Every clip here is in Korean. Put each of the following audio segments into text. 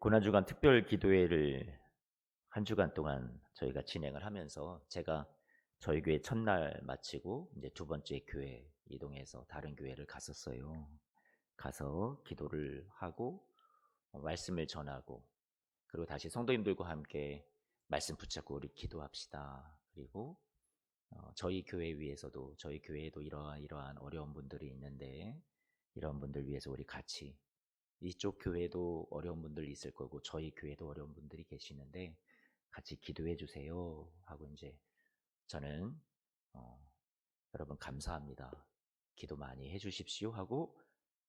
고난주간 특별 기도회를 한 주간 동안 저희가 진행을 하면서 제가 저희 교회 첫날 마치고 이제 두 번째 교회 이동해서 다른 교회를 갔었어요. 가서 기도를 하고 말씀을 전하고 그리고 다시 성도님들과 함께 말씀 붙잡고 우리 기도합시다. 그리고 저희 교회 위해서도 저희 교회에도 이러한 어려운 분들이 있는데 이런 분들 위해서 우리 같이 이쪽 교회도 어려운 분들이 있을 거고 저희 교회도 어려운 분들이 계시는데 같이 기도해 주세요 하고 이제 저는 어, 여러분 감사합니다. 기도 많이 해 주십시오 하고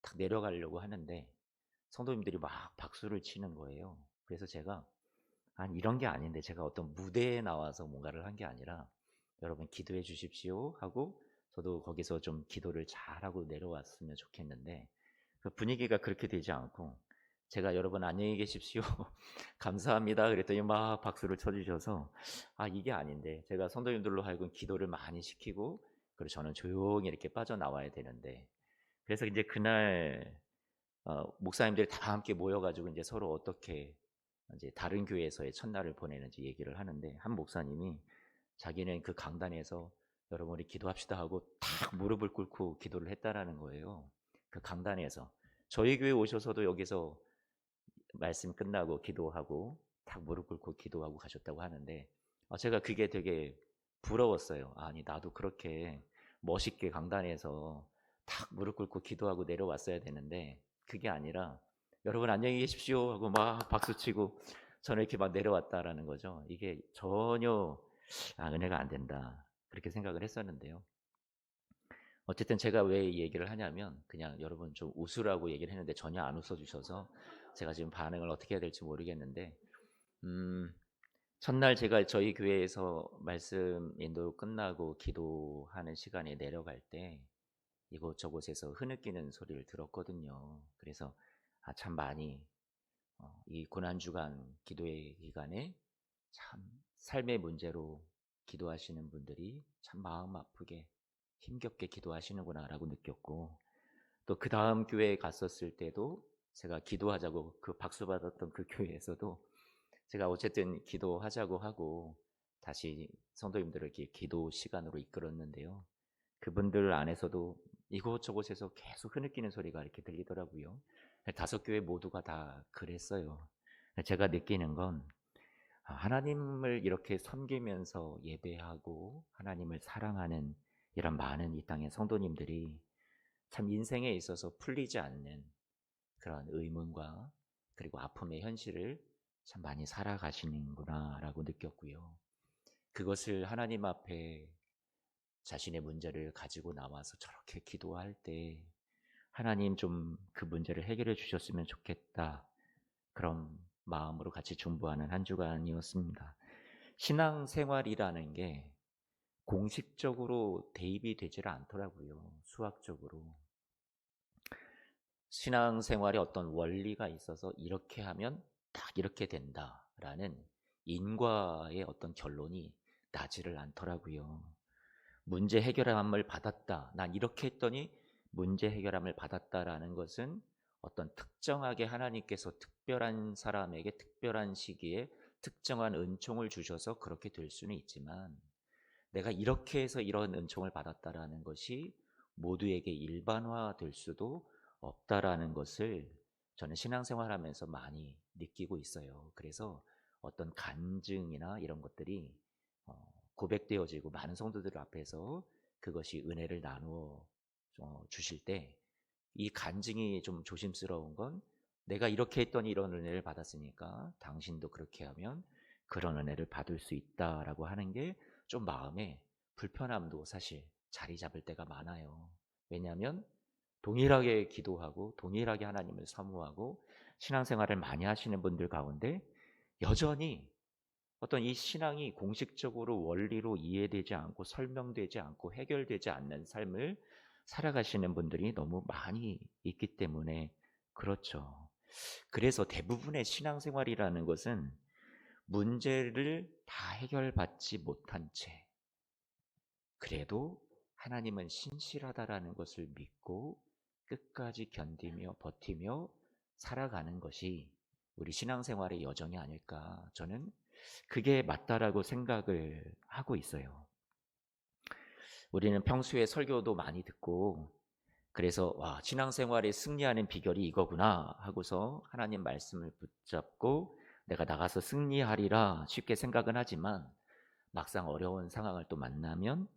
탁 내려가려고 하는데 성도님들이 막 박수를 치는 거예요. 그래서 제가 아니 이런 게 아닌데 제가 어떤 무대에 나와서 뭔가를 한 게 아니라 여러분 기도해 주십시오 하고 저도 거기서 좀 기도를 잘하고 내려왔으면 좋겠는데 그 분위기가 그렇게 되지 않고 제가 여러분 안녕히 계십시오 감사합니다 그랬더니 막 박수를 쳐주셔서 아 이게 아닌데 제가 성도님들로 하여금 기도를 많이 시키고 그리고 저는 조용히 이렇게 빠져나와야 되는데 그래서 이제 그날 목사님들이 다 함께 모여가지고 이제 서로 어떻게 이제 다른 교회에서의 첫날을 보내는지 얘기를 하는데 한 목사님이 자기는 그 강단에서 여러분 우리 기도합시다 하고 탁 무릎을 꿇고 기도를 했다라는 거예요. 그 강단에서 저희 교회 오셔서도 여기서 말씀 끝나고 기도하고 탁 무릎 꿇고 기도하고 가셨다고 하는데 제가 그게 되게 부러웠어요. 아니 나도 그렇게 멋있게 강단에서 탁 무릎 꿇고 기도하고 내려왔어야 되는데 그게 아니라 여러분 안녕히 계십시오 하고 막 박수치고 저는 이렇게 막 내려왔다라는 거죠. 이게 전혀 은혜가 안 된다 그렇게 생각을 했었는데요. 어쨌든 제가 왜 이 얘기를 하냐면 그냥 여러분 좀 웃으라고 얘기를 했는데 전혀 안 웃어주셔서 제가 지금 반응을 어떻게 해야 될지 모르겠는데 첫날 제가 저희 교회에서 말씀 인도 끝나고 기도하는 시간에 내려갈 때 이곳저곳에서 흐느끼는 소리를 들었거든요. 그래서 참 많이 이 고난주간 기도의 기간에 참 삶의 문제로 기도하시는 분들이 참 마음 아프게 힘겹게 기도하시는구나라고 느꼈고 또 그 다음 교회에 갔었을 때도 제가 기도하자고 그 박수 받았던 그 교회에서도 제가 어쨌든 기도하자고 하고 다시 성도님들을 이렇게 기도 시간으로 이끌었는데요. 그분들 안에서도 이곳저곳에서 계속 흐느끼는 소리가 이렇게 들리더라고요. 다섯 교회 모두가 다 그랬어요. 제가 느끼는 건 하나님을 이렇게 섬기면서 예배하고 하나님을 사랑하는 이런 많은 이 땅의 성도님들이 참 인생에 있어서 풀리지 않는 그런 의문과 그리고 아픔의 현실을 참 많이 살아가시는구나라고 느꼈고요. 그것을 하나님 앞에 자신의 문제를 가지고 나와서 저렇게 기도할 때 하나님 좀 그 문제를 해결해 주셨으면 좋겠다. 그런 마음으로 같이 중보하는 한 주간이었습니다. 신앙생활이라는 게 공식적으로 대입이 되질 않더라고요. 수학적으로. 신앙생활에 어떤 원리가 있어서 이렇게 하면 딱 이렇게 된다라는 인과의 어떤 결론이 나지를 않더라고요. 문제 해결함을 받았다. 난 이렇게 했더니 문제 해결함을 받았다라는 것은 어떤 특정하게 하나님께서 특별한 사람에게 특별한 시기에 특정한 은총을 주셔서 그렇게 될 수는 있지만 내가 이렇게 해서 이런 은총을 받았다라는 것이 모두에게 일반화될 수도 없다라는 것을 저는 신앙생활하면서 많이 느끼고 있어요. 그래서 어떤 간증이나 이런 것들이 고백되어지고 많은 성도들 앞에서 그것이 은혜를 나누어 주실 때 이 간증이 좀 조심스러운 건 내가 이렇게 했더니 이런 은혜를 받았으니까 당신도 그렇게 하면 그런 은혜를 받을 수 있다라고 하는 게 좀 마음에 불편함도 사실 자리 잡을 때가 많아요. 왜냐하면 동일하게 기도하고 동일하게 하나님을 사모하고 신앙생활을 많이 하시는 분들 가운데 여전히 어떤 이 신앙이 공식적으로 원리로 이해되지 않고 설명되지 않고 해결되지 않는 삶을 살아가시는 분들이 너무 많이 있기 때문에 그렇죠. 그래서 대부분의 신앙생활이라는 것은 문제를 다 해결받지 못한 채 그래도 하나님은 신실하다라는 것을 믿고 끝까지 견디며 버티며 살아가는 것이 우리 신앙생활의 여정이 아닐까. 저는 그게 맞다라고 생각을 하고 있어요. 우리는 평소에 설교도 많이 듣고 그래서 신앙생활에 승리하는 비결이 이거구나 하고서 하나님 말씀을 붙잡고 내가 나가서 승리하리라 쉽게 생각은 하지만 막상 어려운 상황을 또 만나면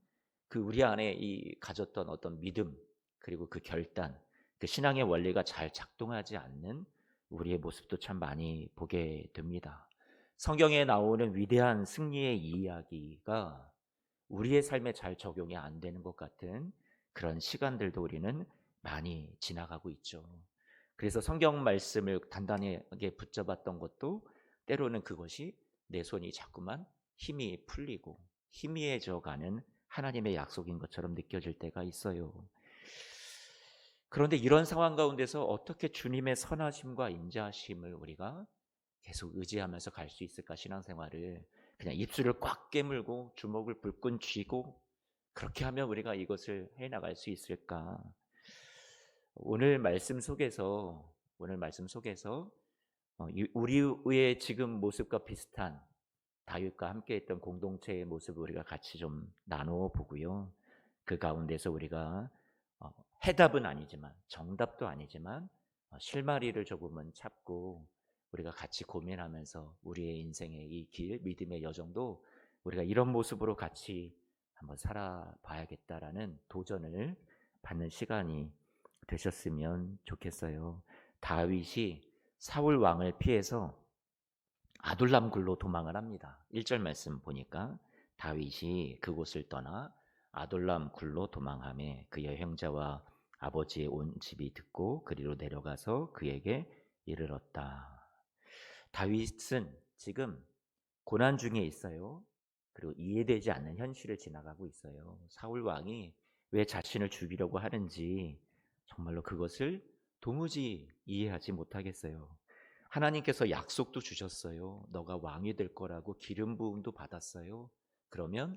그 우리 안에 이 가졌던 어떤 믿음 그리고 그 결단, 그 신앙의 원리가 잘 작동하지 않는 우리의 모습도 참 많이 보게 됩니다. 성경에 나오는 위대한 승리의 이야기가 우리의 삶에 잘 적용이 안 되는 것 같은 그런 시간들도 우리는 많이 지나가고 있죠. 그래서 성경 말씀을 단단하게 붙잡았던 것도 때로는 그것이 내 손이 자꾸만 힘이 풀리고 희미해져 가는 하나님의 약속인 것처럼 느껴질 때가 있어요. 그런데 이런 상황 가운데서 어떻게 주님의 선하심과 인자하심을 우리가 계속 의지하면서 갈 수 있을까? 신앙생활을 그냥 입술을 꽉 깨물고 주먹을 불끈 쥐고 그렇게 하면 우리가 이것을 해나갈 수 있을까? 오늘 말씀 속에서 우리의 지금 모습과 비슷한 다윗과 함께했던 공동체의 모습을 우리가 같이 좀 나누어 보고요. 그 가운데서 우리가 어, 해답은 아니지만 정답도 아니지만 실마리를 조금은 찾고 우리가 같이 고민하면서 우리의 인생의 이 길, 믿음의 여정도 우리가 이런 모습으로 같이 한번 살아봐야겠다라는 도전을 받는 시간이 되셨으면 좋겠어요. 다윗이 사울 왕을 피해서 아둘람 굴로 도망을 합니다. 1절 말씀 보니까 다윗이 그곳을 떠나 아둘람 굴로 도망하며 그의 형제와 아버지의 온 집이 듣고 그리로 내려가서 그에게 이르렀다. 다윗은 지금 고난 중에 있어요. 그리고 이해되지 않는 현실을 지나가고 있어요. 사울 왕이 왜 자신을 죽이려고 하는지 정말로 그것을 도무지 이해하지 못하겠어요. 하나님께서 약속도 주셨어요. 너가 왕이 될 거라고 기름 부음도 받았어요. 그러면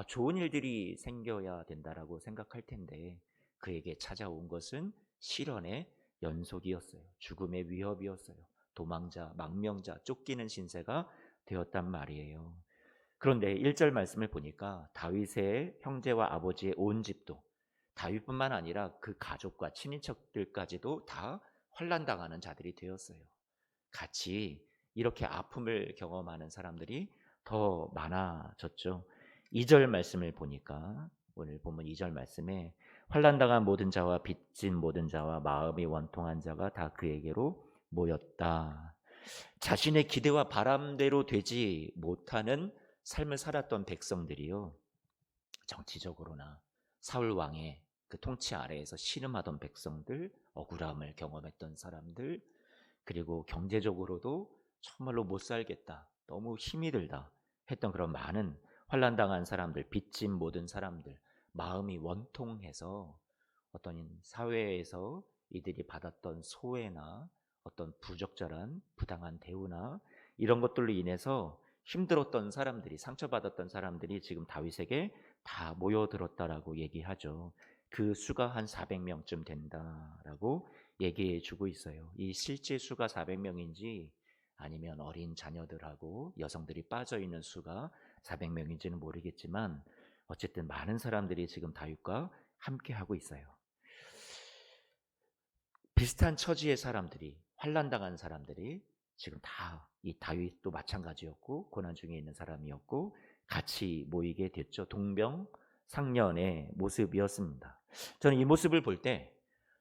좋은 일들이 생겨야 된다라고 생각할 텐데 그에게 찾아온 것은 시련의 연속이었어요. 죽음의 위협이었어요. 도망자, 망명자, 쫓기는 신세가 되었단 말이에요. 그런데 1절 말씀을 보니까 다윗의 형제와 아버지의 온 집도 다윗뿐만 아니라 그 가족과 친인척들까지도 다 환난당하는 자들이 되었어요. 같이 이렇게 아픔을 경험하는 사람들이 더 많아졌죠. 2절 말씀을 보니까 오늘 본문 2절 말씀에 환난당한 모든 자와 빚진 모든 자와 마음이 원통한 자가 다 그에게로 모였다. 자신의 기대와 바람대로 되지 못하는 삶을 살았던 백성들이요. 정치적으로나 사울 왕의 그 통치 아래에서 신음하던 백성들, 억울함을 경험했던 사람들, 그리고 경제적으로도 정말로 못 살겠다, 너무 힘이 들다 했던 그런 많은 환난당한 사람들, 빚진 모든 사람들, 마음이 원통해서 어떤 사회에서 이들이 받았던 소외나 어떤 부적절한 부당한 대우나 이런 것들로 인해서 힘들었던 사람들이, 상처받았던 사람들이 지금 다윗에게 다 모여들었다라고 얘기하죠. 그 수가 한 400명쯤 된다라고 얘기해 주고 있어요. 이 실제 수가 400명인지 아니면 어린 자녀들하고 여성들이 빠져 있는 수가 400명인지는 모르겠지만 어쨌든 많은 사람들이 지금 다윗과 함께 하고 있어요. 비슷한 처지의 사람들이, 환난당한 사람들이 지금 다 이 다윗도 마찬가지였고 고난 중에 있는 사람이었고 같이 모이게 됐죠. 동병상련의 모습이었습니다. 저는 이 모습을 볼 때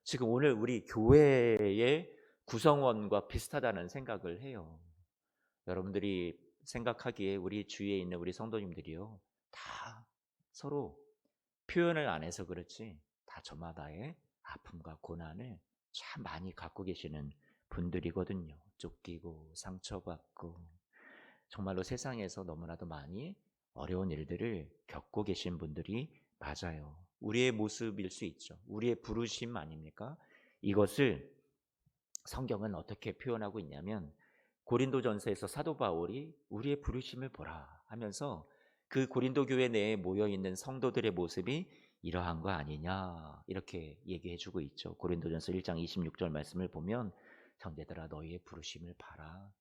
지금 오늘 우리 교회의 구성원과 비슷하다는 생각을 해요. 여러분들이 생각하기에 우리 주위에 있는 우리 성도님들이요, 다 서로 표현을 안 해서 그렇지 다 저마다의 아픔과 고난을 참 많이 갖고 계시는 분들이거든요. 쫓기고 상처받고 정말로 세상에서 너무나도 많이 어려운 일들을 겪고 계신 분들이 맞아요. 우리의 모습일 수 있죠. 우리의 부르심 아닙니까? 이것을 성경은 어떻게 표현하고 있냐면 고린도전서에서 사도 바울이 우리의 부르심을 보라 하면서 그 고린도 교회 내에 모여 있는 성도들의 모습이 이러한 거 아니냐 이렇게 얘기해 주고 있죠. 고린도전서 1장 26절 말씀을 보면 형제들아 너희의 부르심을 봐라.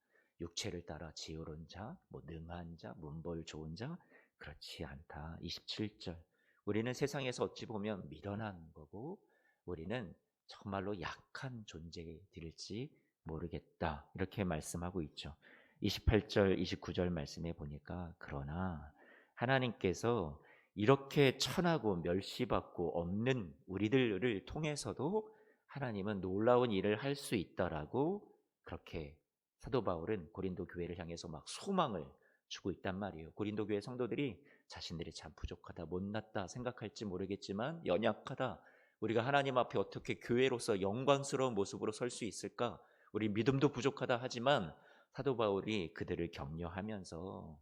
육체를 따라 지혜로운 자, 뭐 능한 자, 문벌 좋은 자 그렇지 않다. 27절. 우리는 세상에서 어찌 보면 미련한 거고 우리는 정말로 약한 존재들일지 모르겠다. 이렇게 말씀하고 있죠. 28절, 29절 말씀해 보니까 그러나 하나님께서 이렇게 천하고 멸시받고 없는 우리들을 통해서도 하나님은 놀라운 일을 할 수 있다라고 그렇게 사도 바울은 고린도 교회를 향해서 막 소망을 주고 있단 말이에요. 고린도 교회 성도들이 자신들이 참 부족하다, 못났다 생각할지 모르겠지만 연약하다. 우리가 하나님 앞에 어떻게 교회로서 영광스러운 모습으로 설 수 있을까? 우리 믿음도 부족하다 하지만 사도 바울이 그들을 격려하면서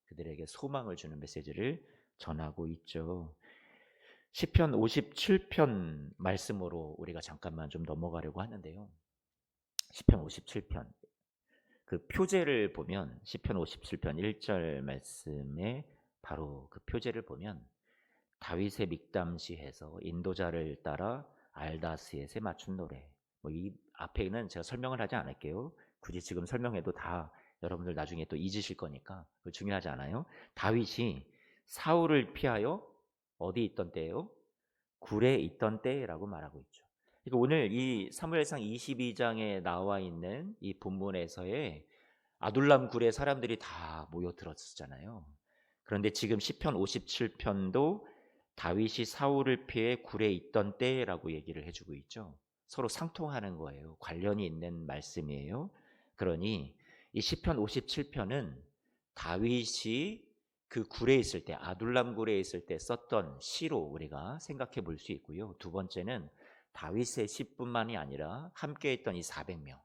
그들에게 소망을 주는 메시지를 전하고 있죠. 시편 57편 말씀으로 우리가 잠깐만 좀 넘어가려고 하는데요. 시편 57편 그 표제를 보면 시편 57편 1절 말씀에 바로 그 표제를 보면 다윗의 믹담시에서 인도자를 따라 알다스엣에 맞춘 노래. 뭐 이 앞에는 제가 설명을 하지 않을게요. 굳이 지금 설명해도 다 여러분들 나중에 또 잊으실 거니까 그 중요하지 않아요. 다윗이 사울을 피하여 어디 있던 때예요? 굴에 있던 때라고 말하고 있죠. 그러니까 오늘 이 사무엘상 22장에 나와 있는 이 본문에서의 아둘람 굴에 사람들이 다 모여들었잖아요. 그런데 지금 시편 57편도 다윗이 사울을 피해 굴에 있던 때라고 얘기를 해주고 있죠. 서로 상통하는 거예요. 관련이 있는 말씀이에요. 그러니 이 시편 57편은 다윗이 그 굴에 있을 때 아둘람 굴에 있을 때 썼던 시로 우리가 생각해 볼 수 있고요. 두 번째는 다윗의 시뿐만이 아니라 함께 있던 이 400명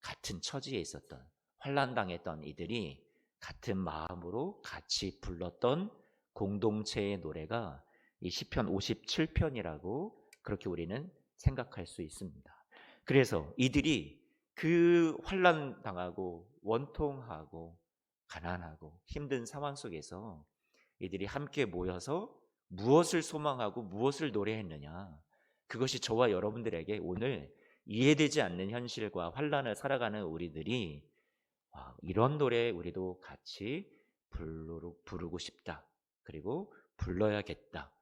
같은 처지에 있었던 환난당했던 이들이 같은 마음으로 같이 불렀던 공동체의 노래가 이 시편 57편이라고 그렇게 우리는 생각할 수 있습니다. 그래서 이들이 그 환난당하고 원통하고 가난하고 힘든 상황 속에서 이들이 함께 모여서 무엇을 소망하고 무엇을 노래했느냐, 그것이 저와 여러분들에게 오늘 이해되지 않는 현실과 환난을 살아가는 우리들이 이런 노래 우리도 같이 부르고 싶다. 그리고 불러야겠다.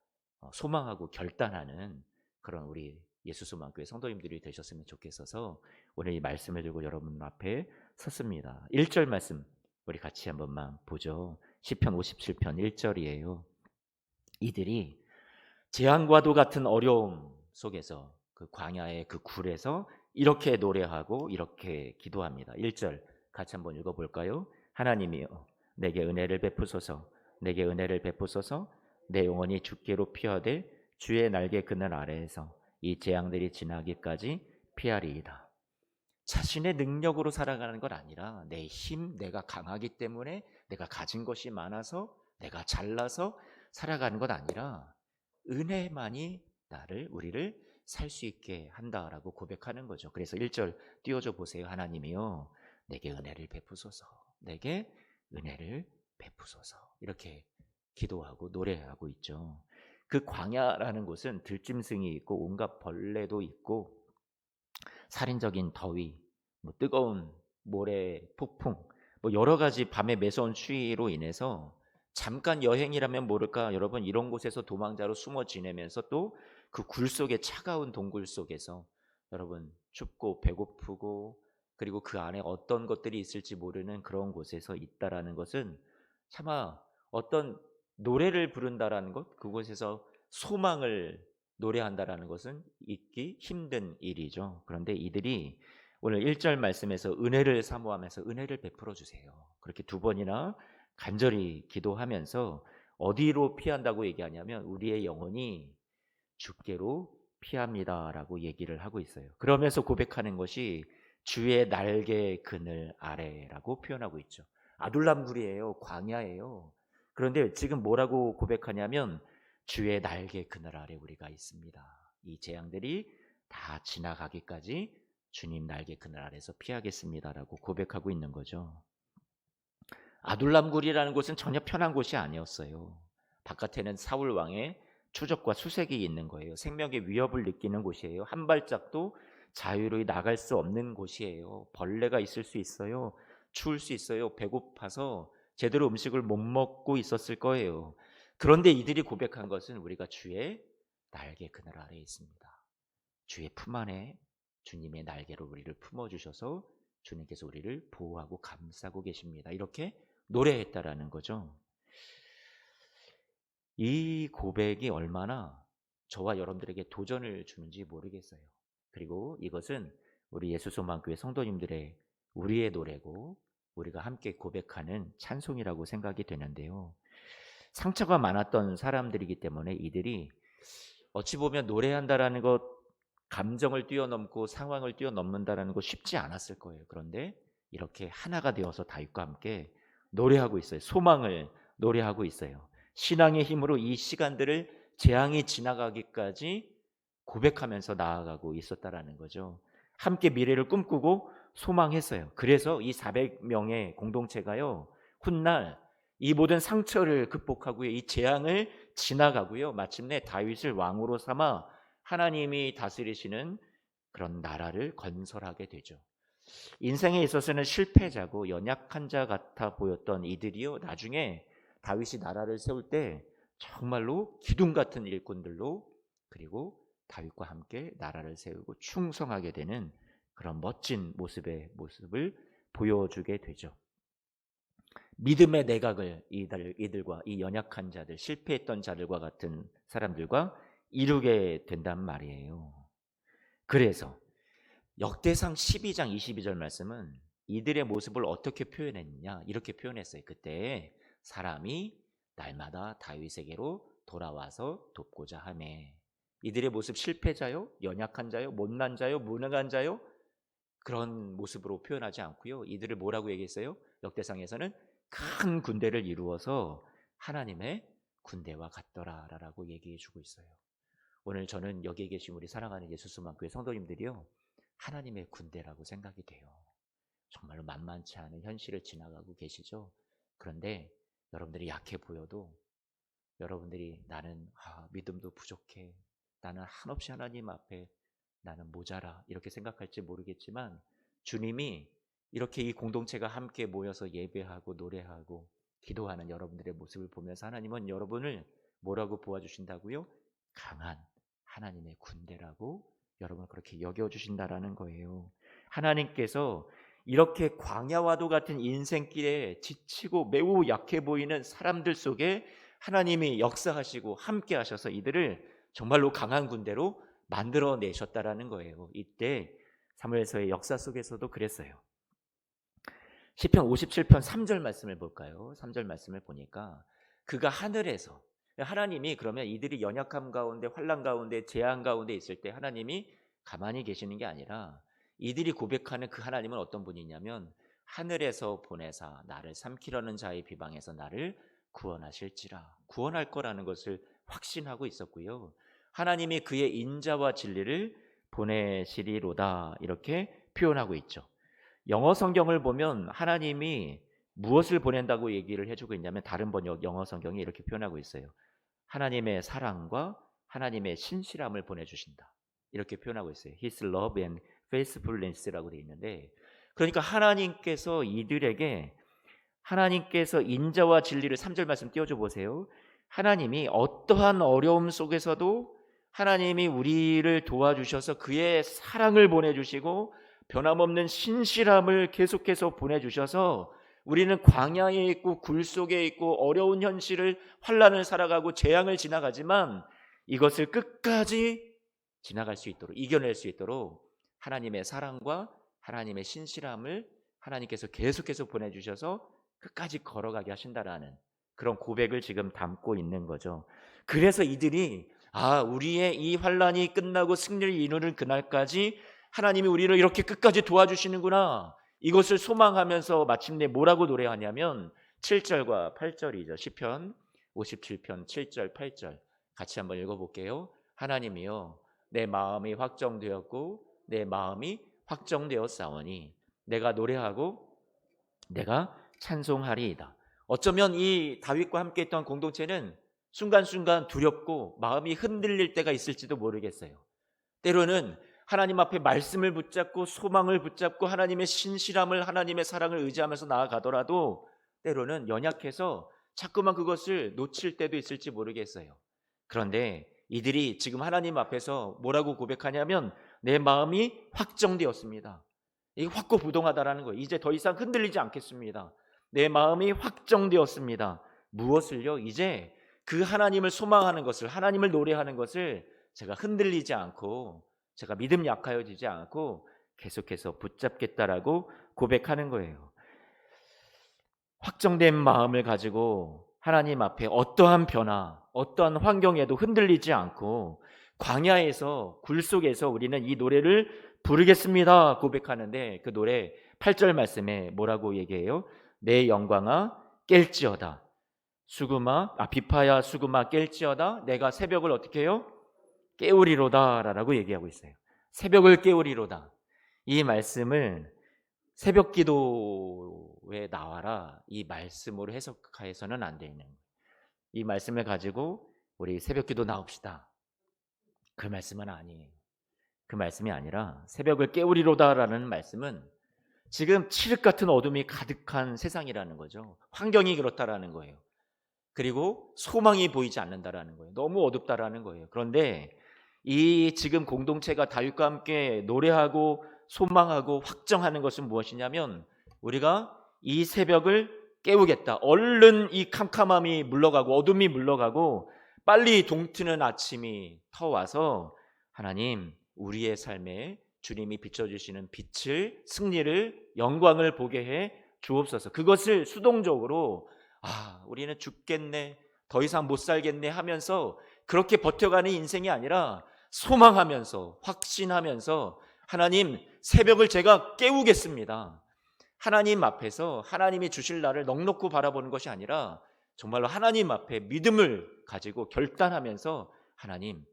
소망하고 결단하는 그런 우리 예수소망교회 성도님들이 되셨으면 좋겠어서 오늘 이 말씀을 들고 여러분 앞에 섰습니다. 1절 말씀 우리 같이 한 번만 보죠. 시편 57편 1절이에요. 이들이 재앙과도 같은 어려움 속에서 그 광야의 그 굴에서 이렇게 노래하고 이렇게 기도합니다. 1절 같이 한번 읽어볼까요? 하나님이여 내게 은혜를 베푸소서, 내게 은혜를 베푸소서. 내 영혼이 주께로 피하되 주의 날개 그늘 아래에서 이 재앙들이 지나기까지 피하리이다. 자신의 능력으로 살아가는 것 아니라 내 힘, 내가 강하기 때문에 내가 가진 것이 많아서 내가 잘나서 살아가는 것 아니라 은혜만이 우리를 살 수 있게 한다라고 고백하는 거죠. 그래서 1절 띄워줘 보세요. 하나님이요 내게 은혜를 베푸소서, 내게 은혜를 베푸소서. 이렇게 기도하고 노래하고 있죠. 그 광야라는 곳은 들짐승이 있고 온갖 벌레도 있고 살인적인 더위, 뭐 뜨거운 모래 폭풍, 뭐 여러 가지 밤에 매서운 추위로 인해서 잠깐 여행이라면 모를까 여러분 이런 곳에서 도망자로 숨어 지내면서 또 그 굴 속에 차가운 동굴 속에서 여러분 춥고 배고프고 그리고 그 안에 어떤 것들이 있을지 모르는 그런 곳에서 있다라는 것은 차마 어떤 노래를 부른다라는 것, 그곳에서 소망을 노래한다라는 것은 있기 힘든 일이죠. 그런데 이들이 오늘 1절 말씀에서 은혜를 사모하면서 은혜를 베풀어 주세요. 그렇게 두 번이나 간절히 기도하면서 어디로 피한다고 얘기하냐면 우리의 영혼이 주께로 피합니다라고 얘기를 하고 있어요. 그러면서 고백하는 것이 주의 날개 그늘 아래라고 표현하고 있죠. 아둘람 굴이에요. 광야예요. 그런데 지금 뭐라고 고백하냐면 주의 날개 그늘 아래 우리가 있습니다. 이 재앙들이 다 지나가기까지 주님 날개 그늘 아래서 피하겠습니다라고 고백하고 있는 거죠. 아둘람 굴이라는 곳은 전혀 편한 곳이 아니었어요. 바깥에는 사울 왕의 추적과 수색이 있는 거예요. 생명의 위협을 느끼는 곳이에요. 한 발짝도 자유로이 나갈 수 없는 곳이에요. 벌레가 있을 수 있어요. 추울 수 있어요. 배고파서 제대로 음식을 못 먹고 있었을 거예요. 그런데 이들이 고백한 것은 우리가 주의 날개 그늘 아래에 있습니다. 주의 품 안에 주님의 날개로 우리를 품어주셔서 주님께서 우리를 보호하고 감싸고 계십니다. 이렇게 노래했다라는 거죠. 이 고백이 얼마나 저와 여러분들에게 도전을 주는지 모르겠어요. 그리고 이것은 우리 예수소망교회 성도님들의 우리의 노래고 우리가 함께 고백하는 찬송이라고 생각이 되는데요. 상처가 많았던 사람들이기 때문에 이들이 어찌 보면 노래한다라는 것, 감정을 뛰어넘고 상황을 뛰어넘는다라는 것 쉽지 않았을 거예요. 그런데 이렇게 하나가 되어서 다윗과 함께 노래하고 있어요. 소망을 노래하고 있어요. 신앙의 힘으로 이 시간들을 재앙이 지나가기까지 고백하면서 나아가고 있었다라는 거죠. 함께 미래를 꿈꾸고 소망했어요. 그래서 이 400명의 공동체가요, 훗날 이 모든 상처를 극복하고요, 이 재앙을 지나가고요, 마침내 다윗을 왕으로 삼아 하나님이 다스리시는 그런 나라를 건설하게 되죠. 인생에 있어서는 실패자고 연약한 자 같아 보였던 이들이요, 나중에 다윗이 나라를 세울 때 정말로 기둥 같은 일꾼들로, 그리고 다윗과 함께 나라를 세우고 충성하게 되는 그런 멋진 모습을 보여주게 되죠. 믿음의 내각을 이들과, 이 연약한 자들, 실패했던 자들과 같은 사람들과 이루게 된단 말이에요. 그래서 역대상 12장 22절 말씀은 이들의 모습을 어떻게 표현했느냐, 이렇게 표현했어요. 그때 사람이 날마다 다윗에게로 돌아와서 돕고자 하매. 이들의 모습 실패자요, 연약한 자요, 못난 자요, 무능한 자요, 그런 모습으로 표현하지 않고요. 이들을 뭐라고 얘기했어요? 역대상에서는 큰 군대를 이루어서 하나님의 군대와 같더라라고 얘기해 주고 있어요. 오늘 저는 여기에 계신 우리 사랑하는 예수소망교회 성도님들이요, 하나님의 군대라고 생각이 돼요. 정말로 만만치 않은 현실을 지나가고 계시죠. 그런데 여러분들이 약해 보여도, 여러분들이 나는 믿음도 부족해, 나는 한없이 하나님 앞에 나는 모자라, 이렇게 생각할지 모르겠지만 주님이 이렇게 이 공동체가 함께 모여서 예배하고 노래하고 기도하는 여러분들의 모습을 보면서 하나님은 여러분을 뭐라고 보아주신다고요? 강한 하나님의 군대라고 여러분을 그렇게 여겨주신다라는 거예요. 하나님께서 이렇게 광야와도 같은 인생길에 지치고 매우 약해 보이는 사람들 속에 하나님이 역사하시고 함께 하셔서 이들을 정말로 강한 군대로 만들어내셨다라는 거예요. 이때 사무엘서의 역사 속에서도 그랬어요. 시편 57편 3절 말씀을 볼까요? 3절 말씀을 보니까 그가 하늘에서, 하나님이 그러면 이들이 연약함 가운데, 환난 가운데, 재앙 가운데 있을 때 하나님이 가만히 계시는 게 아니라 이들이 고백하는 그 하나님은 어떤 분이냐면 하늘에서 보내사 나를 삼키려는 자의 비방에서 나를 구원하실지라, 구원할 거라는 것을 확신하고 있었고요. 하나님이 그의 인자와 진리를 보내시리로다, 이렇게 표현하고 있죠. 영어 성경을 보면 하나님이 무엇을 보낸다고 얘기를 해주고 있냐면 다른 번역 영어 성경이 이렇게 표현하고 있어요. 하나님의 사랑과 하나님의 신실함을 보내주신다, 이렇게 표현하고 있어요. His love and faithfulness라고 되어 있는데, 그러니까 하나님께서 이들에게, 하나님께서 인자와 진리를, 3절 말씀 띄워줘 보세요. 하나님이 어떠한 어려움 속에서도 하나님이 우리를 도와주셔서 그의 사랑을 보내주시고 변함없는 신실함을 계속해서 보내주셔서 우리는 광야에 있고 굴 속에 있고 어려운 현실을, 환난을 살아가고 재앙을 지나가지만 이것을 끝까지 지나갈 수 있도록, 이겨낼 수 있도록 하나님의 사랑과 하나님의 신실함을 하나님께서 계속해서 보내주셔서 끝까지 걸어가게 하신다라는 그런 고백을 지금 담고 있는 거죠. 그래서 이들이 우리의 이 환난이 끝나고 승리를 이루는 그날까지 하나님이 우리를 이렇게 끝까지 도와주시는구나, 이것을 소망하면서 마침내 뭐라고 노래하냐면 7절과 8절이죠. 시편 57편 7절 8절 같이 한번 읽어볼게요. 하나님이여, 내 마음이 확정되었고 내 마음이 확정되었사오니 내가 노래하고 내가 찬송하리이다. 어쩌면 이 다윗과 함께 했던 공동체는 순간순간 두렵고 마음이 흔들릴 때가 있을지도 모르겠어요. 때로는 하나님 앞에 말씀을 붙잡고 소망을 붙잡고 하나님의 신실함을, 하나님의 사랑을 의지하면서 나아가더라도 때로는 연약해서 자꾸만 그것을 놓칠 때도 있을지 모르겠어요. 그런데 이들이 지금 하나님 앞에서 뭐라고 고백하냐면 내 마음이 확정되었습니다. 이게 확고부동하다라는 거예요. 이제 더 이상 흔들리지 않겠습니다. 내 마음이 확정되었습니다. 무엇을요? 이제 그 하나님을 소망하는 것을, 하나님을 노래하는 것을 제가 흔들리지 않고, 제가 믿음 약하여지지 않고 계속해서 붙잡겠다라고 고백하는 거예요. 확정된 마음을 가지고 하나님 앞에 어떠한 변화, 어떠한 환경에도 흔들리지 않고 광야에서, 굴 속에서 우리는 이 노래를 부르겠습니다 고백하는데, 그 노래 8절 말씀에 뭐라고 얘기해요? 내 영광아 깰지어다 비파야 수구마 깰지어다 내가 새벽을 어떻게 해요? 깨우리로다 라고 얘기하고 있어요. 새벽을 깨우리로다. 이 말씀을 새벽 기도에 나와라 이 말씀으로 해석해서는 안 되는 거예요. 이 말씀을 가지고 우리 새벽 기도 나옵시다, 그 말씀은 아니에요. 그 말씀이 아니라 새벽을 깨우리로다라는 말씀은 지금 칠흑 같은 어둠이 가득한 세상이라는 거죠. 환경이 그렇다라는 거예요. 그리고 소망이 보이지 않는다라는 거예요. 너무 어둡다라는 거예요. 그런데 이 지금 공동체가 다윗과 함께 노래하고 소망하고 확정하는 것은 무엇이냐면 우리가 이 새벽을 깨우겠다. 얼른 이 캄캄함이 물러가고 어둠이 물러가고 빨리 동트는 아침이 터와서 하나님 우리의 삶에 주님이 비춰주시는 빛을, 승리를, 영광을 보게 해 주옵소서. 그것을 수동적으로 우리는 죽겠네, 더 이상 못 살겠네 하면서 그렇게 버텨가는 인생이 아니라 소망하면서, 확신하면서 하나님 새벽을 제가 깨우겠습니다. 하나님 앞에서 하나님이 주실 날을 넉넉히 바라보는 것이 아니라 정말로 하나님 앞에 믿음을 가지고 결단하면서 하나님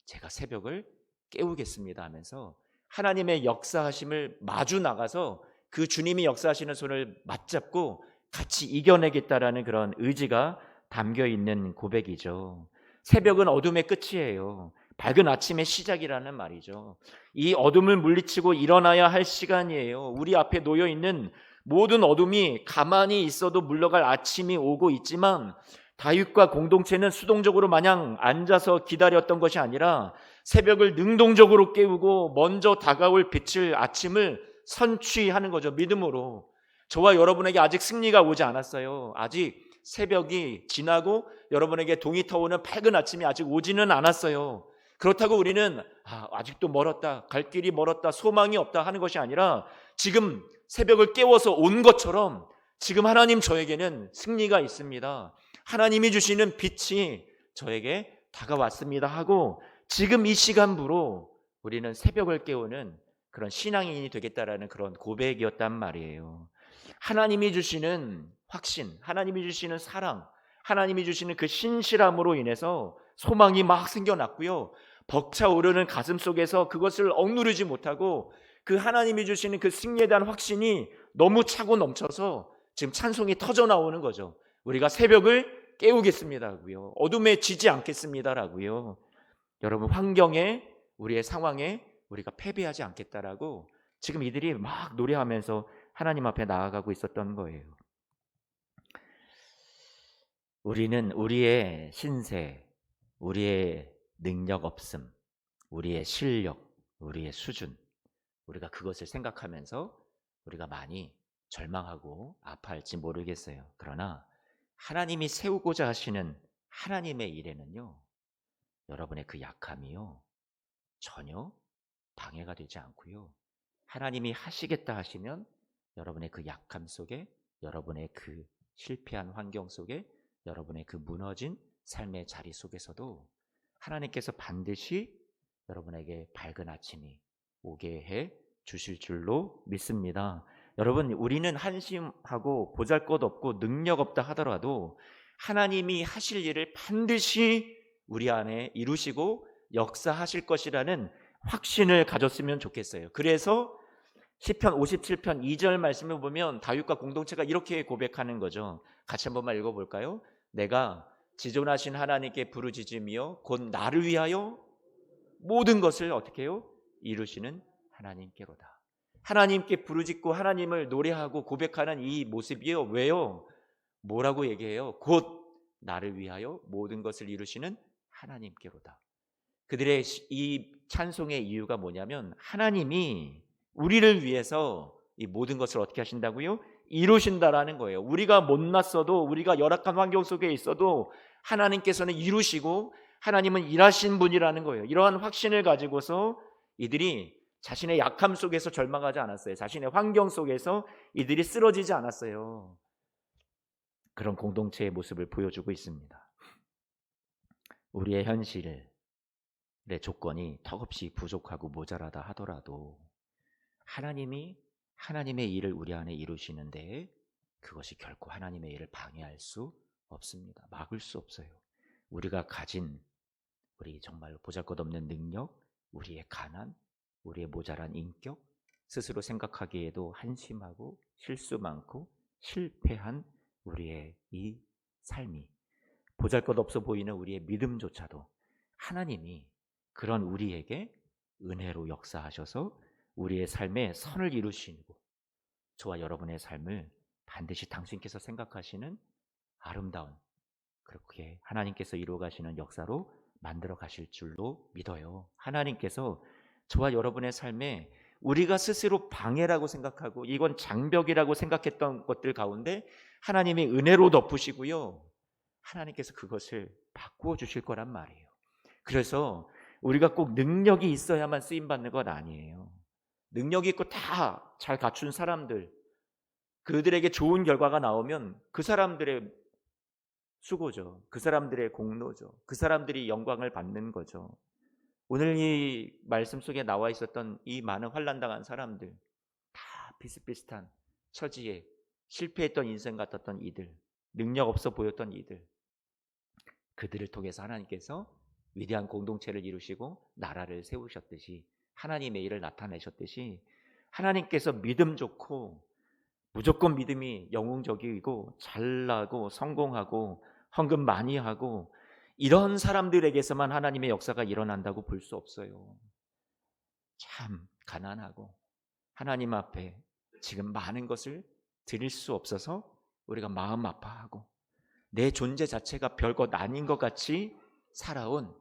제가 새벽을 깨우겠습니다 하면서 하나님의 역사하심을 마주 나가서 그 주님이 역사하시는 손을 맞잡고 같이 이겨내겠다라는 그런 의지가 담겨 있는 고백이죠. 새벽은 어둠의 끝이에요. 밝은 아침의 시작이라는 말이죠. 이 어둠을 물리치고 일어나야 할 시간이에요. 우리 앞에 놓여 있는 모든 어둠이 가만히 있어도 물러갈 아침이 오고 있지만 다윗과 공동체는 수동적으로 마냥 앉아서 기다렸던 것이 아니라 새벽을 능동적으로 깨우고 먼저 다가올 빛을, 아침을 선취하는 거죠. 믿음으로. 저와 여러분에게 아직 승리가 오지 않았어요. 아직 새벽이 지나고 여러분에게 동이 터오는 밝은 아침이 아직 오지는 않았어요. 그렇다고 우리는 아직도 멀었다, 갈 길이 멀었다, 소망이 없다 하는 것이 아니라 지금 새벽을 깨워서 온 것처럼 지금 하나님 저에게는 승리가 있습니다. 하나님이 주시는 빛이 저에게 다가왔습니다 하고 지금 이 시간부로 우리는 새벽을 깨우는 그런 신앙인이 되겠다라는 그런 고백이었단 말이에요. 하나님이 주시는 확신, 하나님이 주시는 사랑, 하나님이 주시는 그 신실함으로 인해서 소망이 막 생겨났고요. 벅차오르는 가슴 속에서 그것을 억누르지 못하고 그 하나님이 주시는 그 승리에 대한 확신이 너무 차고 넘쳐서 지금 찬송이 터져 나오는 거죠. 우리가 새벽을 깨우겠습니다라고요. 어둠에 지지 않겠습니다라고요. 여러분 환경에, 우리의 상황에 우리가 패배하지 않겠다라고 지금 이들이 막 노래하면서 하나님 앞에 나아가고 있었던 거예요. 우리는 우리의 신세, 우리의 능력 없음, 우리의 실력, 우리의 수준, 우리가 그것을 생각하면서 우리가 많이 절망하고 아파할지 모르겠어요. 그러나 하나님이 세우고자 하시는 하나님의 일에는요, 여러분의 그 약함이요 전혀 방해가 되지 않고요, 하나님이 하시겠다 하시면 여러분의 그 약함 속에, 여러분의 그 실패한 환경 속에, 여러분의 그 무너진 삶의 자리 속에서도 하나님께서 반드시 여러분에게 밝은 아침이 오게 해 주실 줄로 믿습니다. 여러분 우리는 한심하고 보잘것없고 능력 없다 하더라도 하나님이 하실 일을 반드시 우리 안에 이루시고 역사하실 것이라는 확신을 가졌으면 좋겠어요. 그래서 시편 57편 2절 말씀을 보면 다윗과 공동체가 이렇게 고백하는 거죠. 같이 한 번만 읽어볼까요? 내가 지존하신 하나님께 부르짖으며 곧 나를 위하여 모든 것을 어떻게 해요? 이루시는 하나님께로다. 하나님께 부르짖고 하나님을 노래하고 고백하는 이 모습이요. 왜요? 뭐라고 얘기해요? 곧 나를 위하여 모든 것을 이루시는 하나님께로다. 그들의 이 찬송의 이유가 뭐냐면 하나님이 우리를 위해서 이 모든 것을 어떻게 하신다고요? 이루신다라는 거예요. 우리가 못났어도, 우리가 열악한 환경 속에 있어도 하나님께서는 이루시고 하나님은 일하신 분이라는 거예요. 이러한 확신을 가지고서 이들이 자신의 약함 속에서 절망하지 않았어요. 자신의 환경 속에서 이들이 쓰러지지 않았어요. 그런 공동체의 모습을 보여주고 있습니다. 우리의 현실의 조건이 턱없이 부족하고 모자라다 하더라도 하나님이 하나님의 일을 우리 안에 이루시는데 그것이 결코 하나님의 일을 방해할 수 없습니다. 막을 수 없어요. 우리가 가진 우리 정말 보잘것없는 능력, 우리의 가난, 우리의 모자란 인격, 스스로 생각하기에도 한심하고 실수 많고 실패한 우리의 이 삶이 보잘것없어 보이는 우리의 믿음조차도 하나님이 그런 우리에게 은혜로 역사하셔서 우리의 삶에 선을 이루시고 저와 여러분의 삶을 반드시 당신께서 생각하시는 아름다운 그렇게 하나님께서 이루어 가시는 역사로 만들어 가실 줄로 믿어요. 하나님께서 저와 여러분의 삶에 우리가 스스로 방해라고 생각하고 이건 장벽이라고 생각했던 것들 가운데 하나님의 은혜로 덮으시고요. 하나님께서 그것을 바꾸어 주실 거란 말이에요. 그래서 우리가 꼭 능력이 있어야만 쓰임 받는 건 아니에요. 능력이 있고 다 잘 갖춘 사람들, 그들에게 좋은 결과가 나오면 그 사람들의 수고죠. 그 사람들의 공로죠. 그 사람들이 영광을 받는 거죠. 오늘 이 말씀 속에 나와 있었던 이 많은 환난당한 사람들 다 비슷비슷한 처지에 실패했던 인생 같았던 이들, 능력 없어 보였던 이들, 그들을 통해서 하나님께서 위대한 공동체를 이루시고 나라를 세우셨듯이 하나님의 일을 나타내셨듯이 하나님께서 믿음 좋고 무조건 믿음이 영웅적이고 잘나고 성공하고 헌금 많이 하고 이런 사람들에게서만 하나님의 역사가 일어난다고 볼 수 없어요. 참 가난하고 하나님 앞에 지금 많은 것을 드릴 수 없어서 우리가 마음 아파하고 내 존재 자체가 별것 아닌 것 같이 살아온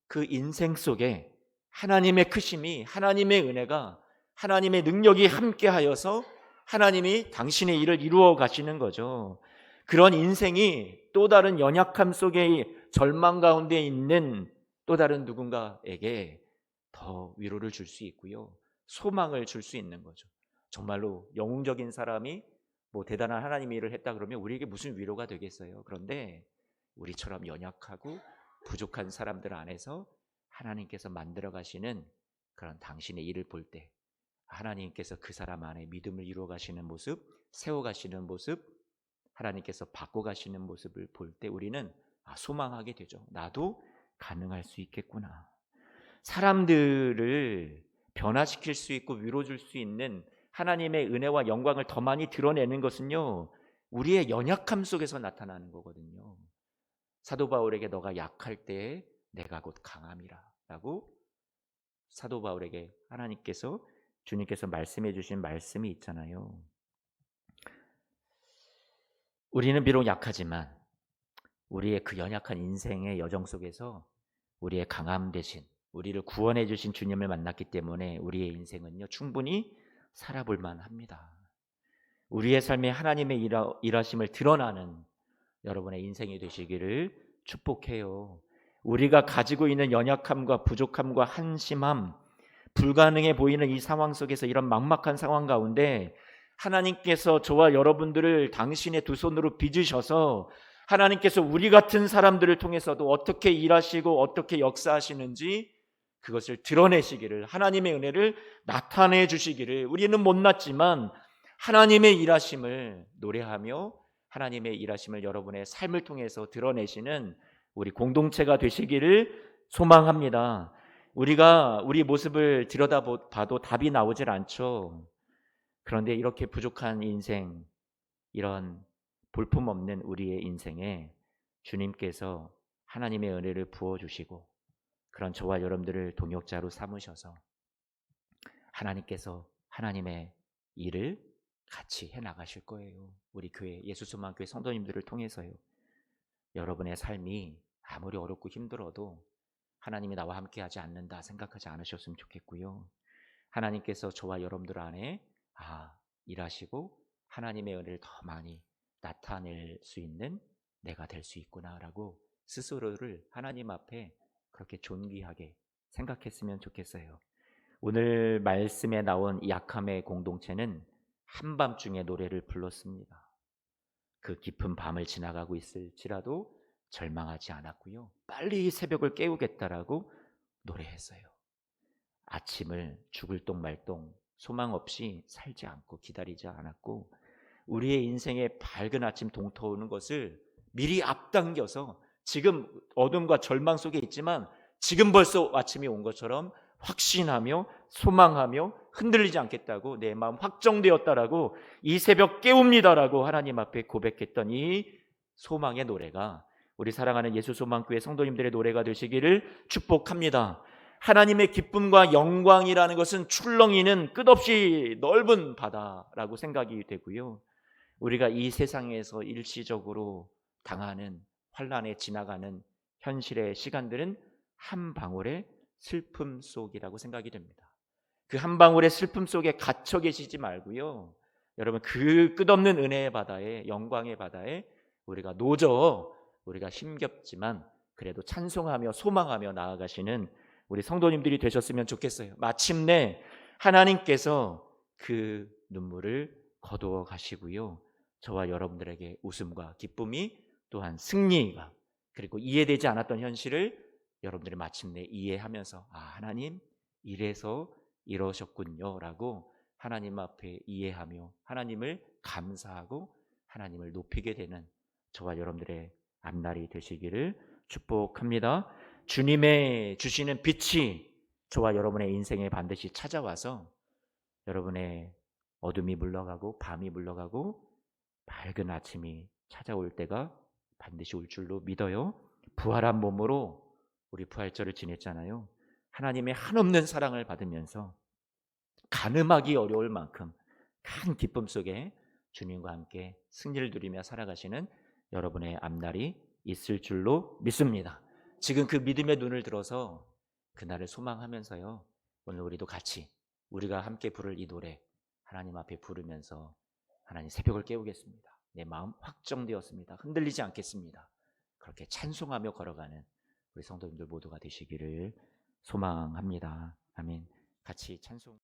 그 인생 속에 하나님의 크심이, 하나님의 은혜가, 하나님의 능력이 함께하여서 하나님이 당신의 일을 이루어 가시는 거죠. 그런 인생이 또 다른 연약함 속에 절망 가운데 있는 또 다른 누군가에게 더 위로를 줄 수 있고요. 소망을 줄 수 있는 거죠. 정말로 영웅적인 사람이 뭐 대단한 하나님의 일을 했다 그러면 우리에게 무슨 위로가 되겠어요. 그런데 우리처럼 연약하고 부족한 사람들 안에서 하나님께서 만들어 가시는 그런 당신의 일을 볼 때 하나님께서 그 사람 안에 믿음을 이루어 가시는 모습, 세워 가시는 모습, 하나님께서 바꿔 가시는 모습을 볼 때 우리는 소망하게 되죠. 나도 가능할 수 있겠구나. 사람들을 변화시킬 수 있고 위로 줄 수 있는 하나님의 은혜와 영광을 더 많이 드러내는 것은요, 우리의 연약함 속에서 나타나는 거거든요. 사도 바울에게 너가 약할 때에 내가 곧 강함이라 라고 사도 바울에게 하나님께서 주님께서 말씀해 주신 말씀이 있잖아요. 우리는 비록 약하지만 우리의 그 연약한 인생의 여정 속에서 우리의 강함 대신 우리를 구원해 주신 주님을 만났기 때문에 우리의 인생은요 충분히 살아볼 만합니다. 우리의 삶에 하나님의 일하심을 드러나는 여러분의 인생이 되시기를 축복해요. 우리가 가지고 있는 연약함과 부족함과 한심함, 불가능해 보이는 이 상황 속에서 이런 막막한 상황 가운데 하나님께서 저와 여러분들을 당신의 두 손으로 빚으셔서 하나님께서 우리 같은 사람들을 통해서도 어떻게 일하시고 어떻게 역사하시는지 그것을 드러내시기를, 하나님의 은혜를 나타내 주시기를, 우리는 못났지만 하나님의 일하심을 노래하며 하나님의 일하심을 여러분의 삶을 통해서 드러내시는 우리 공동체가 되시기를 소망합니다. 우리가 우리 모습을 들여다봐도 답이 나오질 않죠. 그런데 이렇게 부족한 인생, 이런 볼품없는 우리의 인생에 주님께서 하나님의 은혜를 부어주시고 그런 저와 여러분들을 동역자로 삼으셔서 하나님께서 하나님의 일을 같이 해 나가실 거예요. 우리 교회 예수소망교회 성도님들을 통해서요. 여러분의 삶이 아무리 어렵고 힘들어도 하나님이 나와 함께하지 않는다 생각하지 않으셨으면 좋겠고요. 하나님께서 저와 여러분들 안에 일하시고 하나님의 은혜를 더 많이 나타낼 수 있는 내가 될 수 있구나라고 스스로를 하나님 앞에 그렇게 존귀하게 생각했으면 좋겠어요. 오늘 말씀에 나온 약함의 공동체는 한밤중에 노래를 불렀습니다. 그 깊은 밤을 지나가고 있을지라도 절망하지 않았고요. 빨리 새벽을 깨우겠다라고 노래했어요. 아침을 죽을 똥 말똥 소망 없이 살지 않고 기다리지 않았고, 우리의 인생에 밝은 아침 동터오는 것을 미리 앞당겨서 지금 어둠과 절망 속에 있지만 지금 벌써 아침이 온 것처럼 확신하며 소망하며 흔들리지 않겠다고, 내 마음 확정되었다라고, 이 새벽 깨웁니다라고 하나님 앞에 고백했던 이 소망의 노래가 우리 사랑하는 예수소망교회 성도님들의 노래가 되시기를 축복합니다. 하나님의 기쁨과 영광이라는 것은 출렁이는 끝없이 넓은 바다라고 생각이 되고요. 우리가 이 세상에서 일시적으로 당하는 환난에 지나가는 현실의 시간들은 한 방울의 슬픔 속이라고 생각이 됩니다. 그 한 방울의 슬픔 속에 갇혀 계시지 말고요. 여러분, 그 끝없는 은혜의 바다에, 영광의 바다에 우리가 노저, 우리가 힘겹지만 그래도 찬송하며 소망하며 나아가시는 우리 성도님들이 되셨으면 좋겠어요. 마침내 하나님께서 그 눈물을 거두어 가시고요. 저와 여러분들에게 웃음과 기쁨이, 또한 승리가, 그리고 이해되지 않았던 현실을 여러분들이 마침내 이해하면서 하나님 이래서 이러셨군요 라고 하나님 앞에 이해하며 하나님을 감사하고 하나님을 높이게 되는 저와 여러분들의 앞날이 되시기를 축복합니다. 주님의 주시는 빛이 저와 여러분의 인생에 반드시 찾아와서 여러분의 어둠이 물러가고 밤이 물러가고 밝은 아침이 찾아올 때가 반드시 올 줄로 믿어요. 부활한 몸으로 우리 부활절을 지냈잖아요. 하나님의 한없는 사랑을 받으면서 가늠하기 어려울 만큼 큰 기쁨 속에 주님과 함께 승리를 누리며 살아가시는 여러분의 앞날이 있을 줄로 믿습니다. 지금 그 믿음의 눈을 들어서 그날을 소망하면서요, 오늘 우리도 같이 우리가 함께 부를 이 노래 하나님 앞에 부르면서 하나님 새벽을 깨우겠습니다. 내 마음 확정되었습니다. 흔들리지 않겠습니다. 그렇게 찬송하며 걸어가는 우리 성도님들 모두가 되시기를 소망합니다. 아멘. 같이 찬송.